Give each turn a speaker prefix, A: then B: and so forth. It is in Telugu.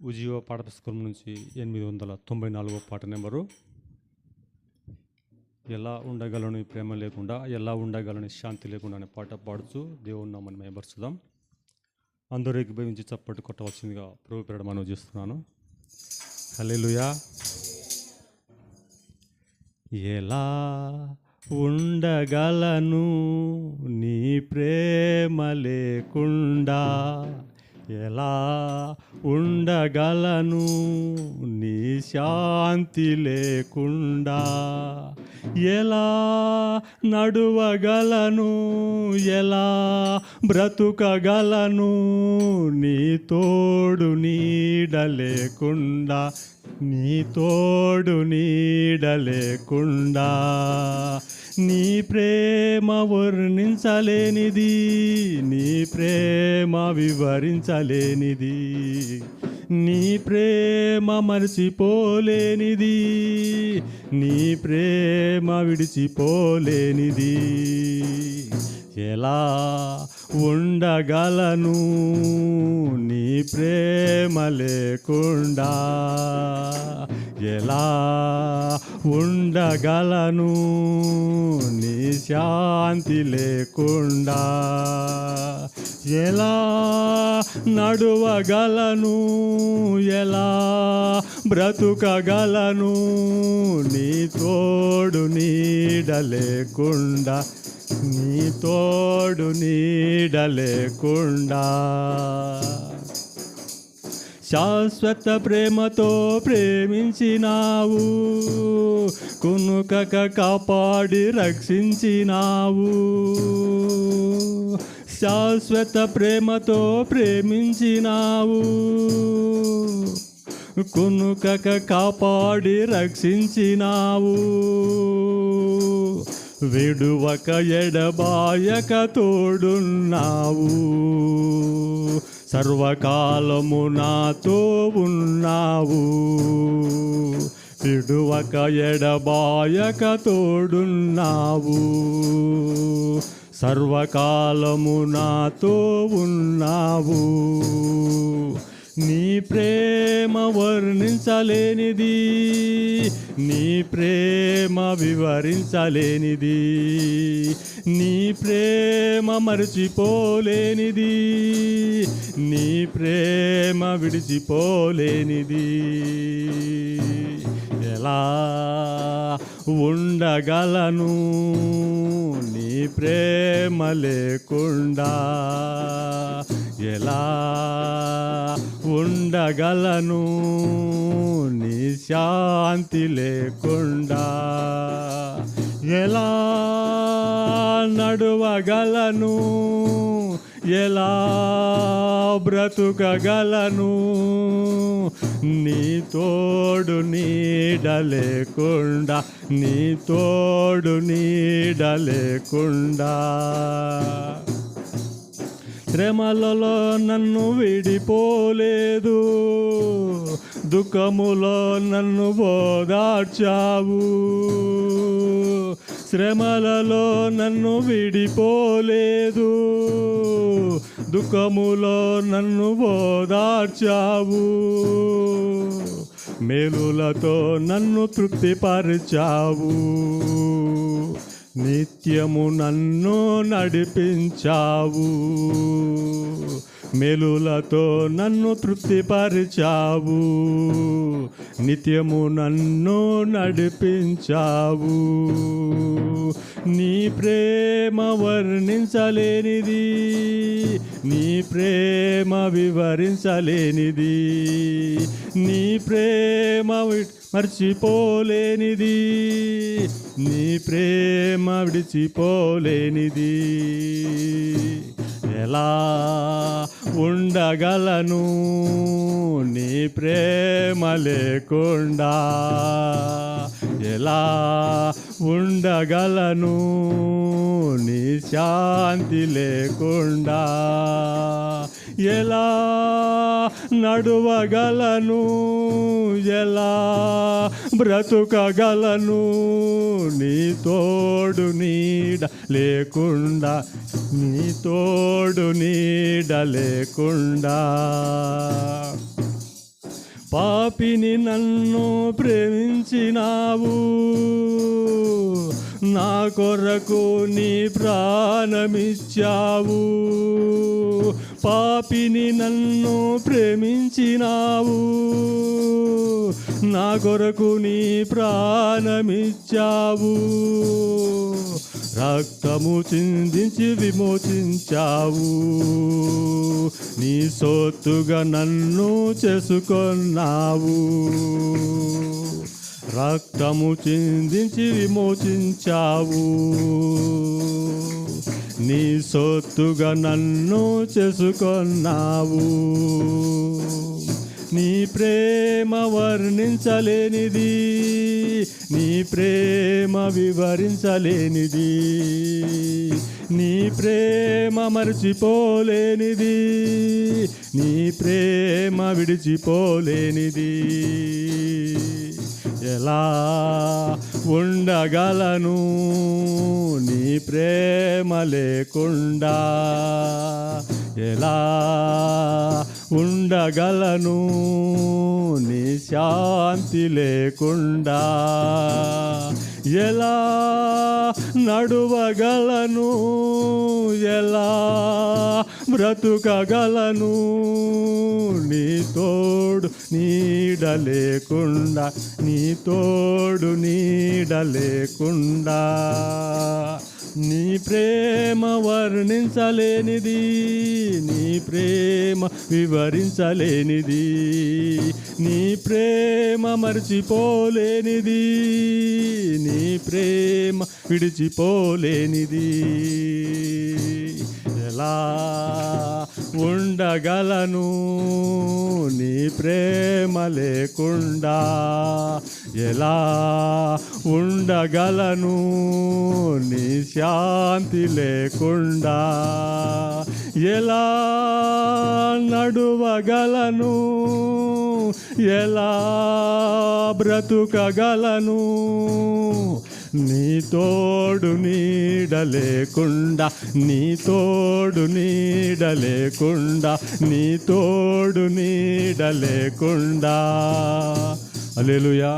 A: ఉజ్జీవ పాట పుస్తకం నుంచి 894 పాట నెంబరు. ఎలా ఉండగలను ఈ ప్రేమ లేకుండా, ఎలా ఉండగలను శాంతి లేకుండా అనే పాట పాడుతూ దేవుని నామని మహిమపరుచుదాం. అందరూ ఏకీభవించి చప్పట్లు కొట్టవలసిందిగా ప్రభు పేరట మనవి చేస్తున్నాను. హల్లెలూయా. ఎలా ఉండగలను నీ ప్రేమ లేకుండా, ఎలా ఉండగలను నీ శాంతి లేకుండా, ఎలా నడువగలను, ఎలా బ్రతుకగలను నీ తోడు నీడ లేకుండా, నీ తోడు నీడ లేకుండా. నీ ప్రేమ వర్ణించలేనిది, నీ ప్రేమ వివరించలేనిది, నీ ప్రేమ మర్చిపోలేనిది, నీ ప్రేమ విడిచిపోలేనిది. ఎలా ఉండగలను నీ ప్రేమ లేకుండా, ఎలా ఉండగలను నీ శాంతి లేకుండా, ఎలా నడువగలను, ఎలా బ్రతుకగలను నీ తోడు నీడ లేకుండా, నీ తోడు నీడ లేకుండా. శాశ్వత ప్రేమతో ప్రేమించినావు, కునుకక కాపాడి రక్షించినావు. శాశ్వత ప్రేమతో ప్రేమించినావు, కునుకక కాపాడి రక్షించినావు. విడువక ఎడబాయక తోడున్నావు, సర్వకాలము నాతో ఉన్నావు. విడువక ఎడబాయక తోడున్నావు, సర్వకాలము నాతో ఉన్నావు. నీ ప్రేమ వర్ణించలేనిది, నీ ప్రేమ వివరించలేనిది, నీ ప్రేమ మరచిపోలేనిది, నీ ప్రేమ విడిచిపోలేనిది. ఎలా ఉండగలను నీ ప్రేమ లేకుండా, ఎలా ఉండగలను నీ శాంతి లేకుండా, ఎలా నడువగలను, ఎలా బ్రతుకగలను నీ తోడు నీడ లేకుండా, నీ తోడు నీడ లేకుండా. శ్రమలలో నన్ను విడిపోలేదు, దుఃఖములో నన్ను ఓదార్చావు. శ్రమలలో నన్ను విడిపోలేదు, దుఃఖములో నన్ను ఓదార్చావు. మేలులతో నన్ను తృప్తిపరిచావు, నిత్యము నన్ను నడిపించావు. మేలులతో నన్ను తృప్తిపరిచావు, నిత్యము నన్ను నడిపించావు. నీ ప్రేమ వర్ణించలేనిది, నీ ప్రేమ వివరించలేనిది, నీ ప్రేమ మర్చిపోలేనిది, నీ ప్రేమ విడిచిపోలేనిది. ఎలా ఉండగలను నీ ప్రేమ లేకుండా, ఎలా ఉండగలను నీ శాంతి లేకుండా, ఎలా నడువగలను, ఎలా బ్రతుకగలను నీ తోడు నీడ లేకుండా, నీ తోడు నీడ లేకుండా. పాపిని నన్ను ప్రేమించినావు, నా కొరకు నీ ప్రాణమిచ్చావు. పాపిని నన్ను ప్రేమించినావు, నా కొరకు నీ ప్రాణమిచ్చావు. రక్తము చిందించి విమోచించావు, నీ సొత్తుగా నన్ను చేసుకొన్నావు. రక్తము చిందించి విమోచించావు, నీ సొత్తుగా నన్ను చేసుకొన్నావు. నీ ప్రేమ వర్ణించలేనిది, నీ ప్రేమ వివరించలేనిది, నీ ప్రేమ మరచిపోలేనిది, నీ ప్రేమ విడిచిపోలేనిది. ఎలా ఉండగలను నీ ప్రేమ లేకుండా, ఎలా ఉండగలను నీ శాంతి లేకుండా, ఎలా నడువగలను, ఎలా బ్రతుకగలను నీ తోడు నీడ లేకుండా, నీ తోడు నీడ లేకుండా. నీ ప్రేమ వర్ణించలేనిది, నీ ప్రేమ వివరించలేనిది, నీ ప్రేమ మరచిపోలేనిది, నీ ప్రేమ విడిచిపోలేనిది. ఎలా ఉండగలను నీ ప్రేమ లేకుండా, ఎలా ఉండగలను నీ శాంతి లేకుండా, ఎలా నడువగలను, ఎలా బ్రతుకగలను నీ తోడు నీడ లేకుండా, నీ తోడు నీడ లేకుండా, నీ తోడు నీడ లేకుండా. హల్లెలూయా.